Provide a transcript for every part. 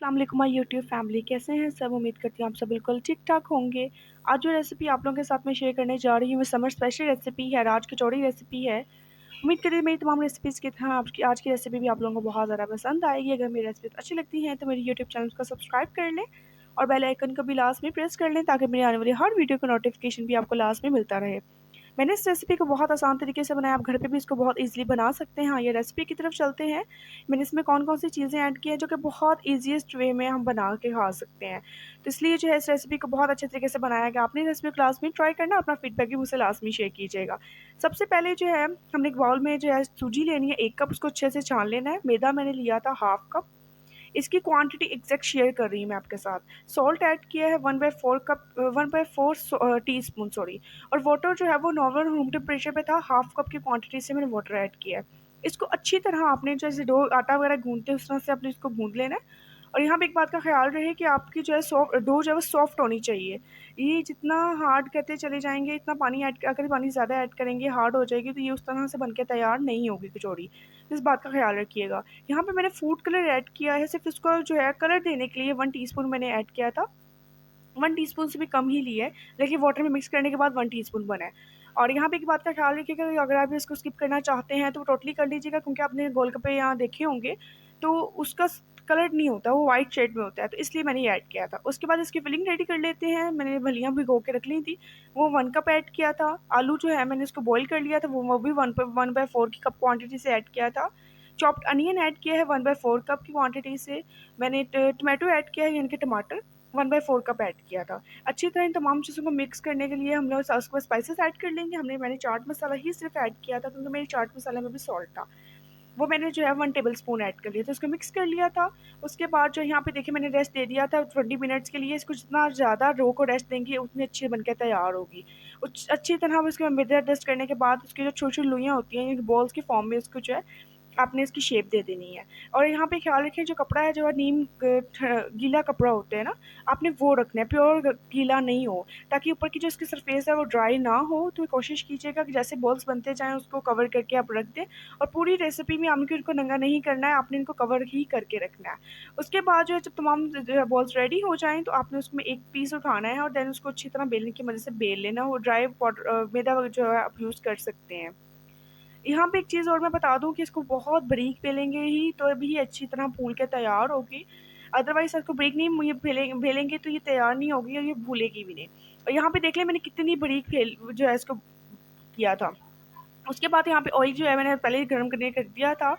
अस्सलाम वालेकुम my YouTube family, कैसे हैं सब। उम्मीद करती हूँ आप सब बिल्कुल ठीक ठाक होंगे। आज जो रेसिपी आप लोगों के साथ में शेयर करने जा रही हूँ वो समर स्पेशल रेसिपी है, राज कचौड़ी रेसिपी है। उम्मीद करिए मेरी तमाम रेसिपीज़ की तरह आपकी आज की रेसिपी भी आप लोगों को बहुत ज़्यादा पसंद आएगी। अगर मेरी रेसिपी अच्छी लगती हैं तो मेरे यूट्यूब चैनल को सब्सक्राइब कर लें और बेल आइकन को भी लास्ट में प्रेस कर लें ताकि मेरी आने वाली हर वीडियो का नोटिफिकेशन भी आपको लास्ट में मिलता रहे। मैंने इस रेसिपी को बहुत आसान तरीके से बनाया, आप घर पे भी इसको बहुत ईज़िली बना सकते हैं। हाँ, ये रेसिपी की तरफ चलते हैं। मैंने इसमें कौन-कौन सी चीज़ें ऐड की हैं जो कि बहुत ईज़ीएस्ट वे में हम बना के खा सकते हैं। तो इसलिए जो है इस रेसिपी को बहुत अच्छे तरीके से बनाया गया। आपने रेसिपी क्लास में ट्राई करना, अपना फीडबैक भी मुझसे लास्ट में शेयर कीजिएगा। सबसे पहले जो है हमने एक बाउल में जो है सूजी लेनी है 1 कप, उसको अच्छे से छान लेना है। मैदा मैंने लिया था हाफ कप। इसकी क्वांटिटी एग्जैक्ट शेयर कर रही हूँ मैं आपके साथ। सॉल्ट ऐड किया है 1/4 कप, 1/4 टीस्पून सॉरी। और वाटर जो है वो नॉर्मल रूम टेम्परेचर पे था, हाफ कप की क्वांटिटी से मैंने वाटर ऐड किया है। इसको अच्छी तरह आपने जैसे डो आटा वगैरह गूंदते हैं उस तरह से आपने इसको गूंद लेना है। और यहाँ पे एक बात का ख्याल रहे कि आपकी जो है सॉफ्ट डो जो है वो सॉफ्ट होनी चाहिए। ये जितना हार्ड करते चले जाएंगे, इतना पानी ऐड, अगर पानी ज़्यादा ऐड करेंगे हार्ड हो जाएगी, तो ये उस तरह से बन के तैयार नहीं होगी कचौड़ी। तो इस बात का ख्याल रखिएगा। यहाँ पे मैंने फूड कलर ऐड किया है, सिर्फ इसको जो है कलर देने के लिए 1 टीस्पून मैंने ऐड किया था। 1 टीस्पून से भी कम ही लिया है, लेकिन वाटर में मिक्स करने के बाद 1 टीस्पून बना है। और यहाँ पे एक बात का ख्याल रखिएगा कि अगर आप इसको स्किप करना चाहते हैं तो टोटली कर लीजिएगा, क्योंकि आपने गोलगप्पे यहाँ देखे होंगे तो उसका कलर नहीं होता, वो वाइट शेड में होता है, तो इसलिए मैंने ये ऐड किया था। उसके बाद इसकी फिलिंग रेडी कर लेते हैं। मैंने फलियाँ भिगो के रख ली थी, वो 1 कप ऐड किया था। आलू जो है मैंने इसको बॉईल कर लिया था, वो भी 1/4 की कप क्वांटिटी से ऐड किया था। चॉप्ड अनियन ऐड किया है 1/4 कप की क्वांटिटी से। मैंने टमाटो ऐड किया है, यानी कि टमाटर 1/4 कप ऐड किया था। अच्छी तरह इन तमाम चीज़ों को मिक्स करने के लिए हम लोग उसके बाद स्पाइसेस ऐड कर लेंगे। मैंने चाट मसाला ही सिर्फ ऐड किया था, क्योंकि मेरे चाट मसाले में भी सॉल्ट था। वो मैंने जो है 1 टेबल स्पून ऐड कर लिया था, उसको मिक्स कर लिया था। उसके बाद जो यहाँ पे देखिए मैंने रेस्ट दे दिया था 20 मिनट्स के लिए। इसको जितना ज़्यादा रो को रेस्ट देंगे उतनी अच्छी बन के तैयार होगी। अच्छी तरह उसके मैदा रेस्ट करने के बाद उसकी जो छोटी छोटी लुइयाँ होती हैं बॉल्स की फॉर्म में, उसको जो है आपने इसकी शेप दे देनी है। और यहाँ पे ख्याल रखें जो कपड़ा है, जो है नीम गीला कपड़ा होता है ना, आपने वो रखना है, प्योर गीला नहीं हो, ताकि ऊपर की जो इसकी सरफेस है वो ड्राई ना हो। तो कोशिश कीजिएगा कि जैसे बॉल्स बनते जाएं उसको कवर करके आप रख दें। और पूरी रेसिपी में आपको इनको नंगा नहीं करना है, आपने इनको कवर ही करके रखना है। उसके बाद जो है जब तमाम बॉल्स रेडी हो जाएं तो आपने उसमें एक पीस उठाना है और देन उसको अच्छी तरह बेलने की मदद से बेल लेना। वो ड्राई मैदा जो है आप यूज़ कर सकते हैं। यहाँ पे एक चीज़ और मैं बता दूँ कि इसको बहुत बारीक बेलेंगे ही तो अभी ये अच्छी तरह फूल के तैयार होगी। अदरवाइज़ इसको बारीक नहीं ये बेलेंगे तो ये तैयार नहीं होगी और ये फूलेगी भी नहीं। और यहाँ पे देख लें मैंने कितनी बारीक जो है इसको किया था। उसके बाद यहाँ पे ऑयल जो है मैंने पहले ही गर्म करने कर दिया था।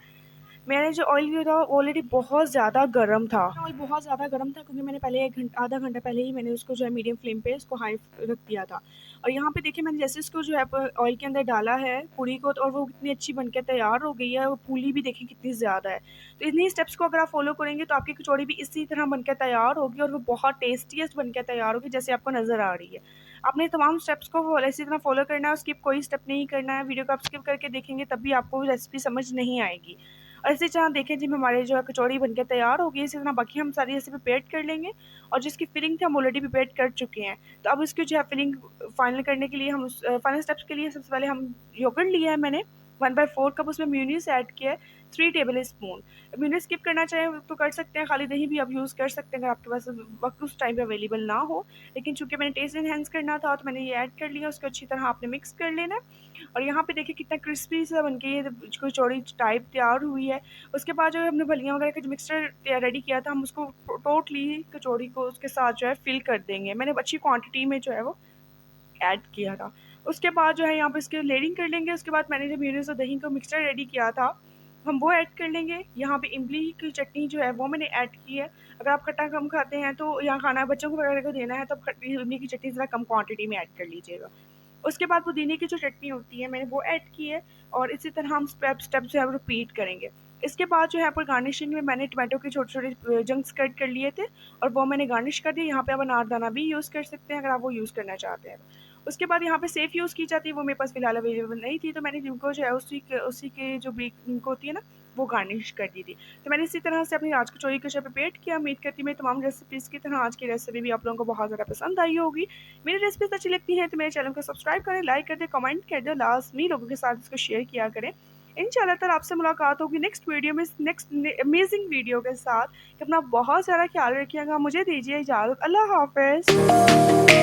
मैंने जो ऑयल लिया था ऑलरेडी बहुत ज़्यादा गर्म था। ऑयल बहुत ज़्यादा गर्म था, क्योंकि मैंने पहले आधा घंटा पहले ही मैंने उसको जो है मीडियम फ्लेम पे उसको हाई रख दिया था। और यहाँ पे देखिए मैंने जैसे इसको जो है ऑयल के अंदर डाला है पूरी को, और वो कितनी अच्छी बनकर तैयार हो गई है। वो पूरी भी देखिए कितनी ज़्यादा है। तो इन्हीं स्टेप्स को अगर आप फॉलो करेंगे तो आपकी कचौड़ी भी इसी तरह बनकर तैयार होगी और वो बहुत टेस्टीएस्ट बनकर तैयार होगी, जैसे आपको नज़र आ रही है। आपने तमाम स्टेप्स को इसी तरह फॉलो करना है, स्किप कोई स्टेप नहीं करना है। वीडियो को आप स्किप करके देखेंगे तब भी आपको रेसिपी समझ नहीं आएगी। और इसी तरह देखें जब हमारे जो है कचौड़ी बनकर तैयार होगी, इसी तरह बाकी हम सारी रेसिपी प्रिपेयर कर लेंगे। और जिसकी फिलिंग थी हम ऑलरेडी प्रिपेयर कर चुके हैं। तो अब इसकी जो है फिलिंग फाइनल करने के लिए हम फाइनल स्टेप्स के लिए सबसे पहले हम योगर्ट लिया है मैंने 1/4 कप, उसमें म्यूनीस ऐड किया है 3 टेबल स्पून। म्यूनीस स्किप करना चाहें तो कर सकते हैं, खाली दही भी आप यूज़ कर सकते हैं अगर आपके पास वक्त उस टाइम पे अवेलेबल ना हो। लेकिन चूंकि मैंने टेस्ट इनहेंस करना था तो मैंने ये ऐड कर लिया। उसको अच्छी तरह आपने मिक्स कर लेना है। और यहाँ पे देखिए कितना क्रिस्पी सा बन के ये कचौड़ी टाइप तैयार हुई है। उसके बाद जो है हमने फलियाँ वगैरह का जो मिक्सचर रेडी किया था, हम उसको टोटली कचौड़ी को उसके साथ जो है फिल कर देंगे। मैंने अच्छी क्वांटिटी में जो है वो ऐड किया था। उसके बाद जो है यहाँ पे इसकी लेयरिंग कर लेंगे। उसके बाद मैंने जो मेयोनीज़ और दही का मिक्सचर रेडी किया था हम वो ऐड कर लेंगे। यहाँ पे इमली की चटनी जो है वो मैंने ऐड की है। अगर आप खट्टा कम खाते हैं तो यहाँ खाना बच्चों को वगैरह को देना है तो खट्टी इमली की चटनी ज़रा कम क्वांटिटी में ऐड कर लीजिएगा। उसके बाद पुदीने की जो चटनी होती है मैंने वो ऐड की है। और इसी तरह हम स्टेप जो है वो रिपीट करेंगे। इसके बाद जो है पर गार्निशिंग में मैंने टमाटो के छोटे छोटे जंक्स कट कर लिए थे और वो मैंने गार्निश कर दिया। यहाँ पे आप अनारदाना भी यूज़ कर सकते हैं अगर आप वो यूज़ करना चाहते हैं। उसके बाद यहाँ पे सेफ़ यूज़ की जाती है, वो मेरे पास फ़िलहाल अवेलेबल नहीं थी, तो मैंने जिनको जो है उसी के जो ब्रिक होती है ना वो गार्निश कर दी थी। तो मैंने इसी तरह से अपनी राज कचौरी का जो प्रिपेयर किया। उम्मीद करती हूँ मैं तमाम रेसिपीज़ की तरह आज की रेसिपी भी आप लोगों को बहुत ज़्यादा पसंद आई होगी। मेरी रेसिपीज़ अच्छी लगती हैं तो मेरे चैनल को सब्सक्राइब करें, लाइक कर दें, कमेंट कर दें, लाज़मी लोगों के साथ इसको शेयर किया करें। इंशाल्लाह ताला आपसे मुलाकात होगी नेक्स्ट वीडियो में, नेक्स्ट अमेजिंग वीडियो के साथ। कि अपना बहुत सारा ख्याल रखिएगा। मुझे दीजिए इजाज़त। अल्लाह हाफ़िज़।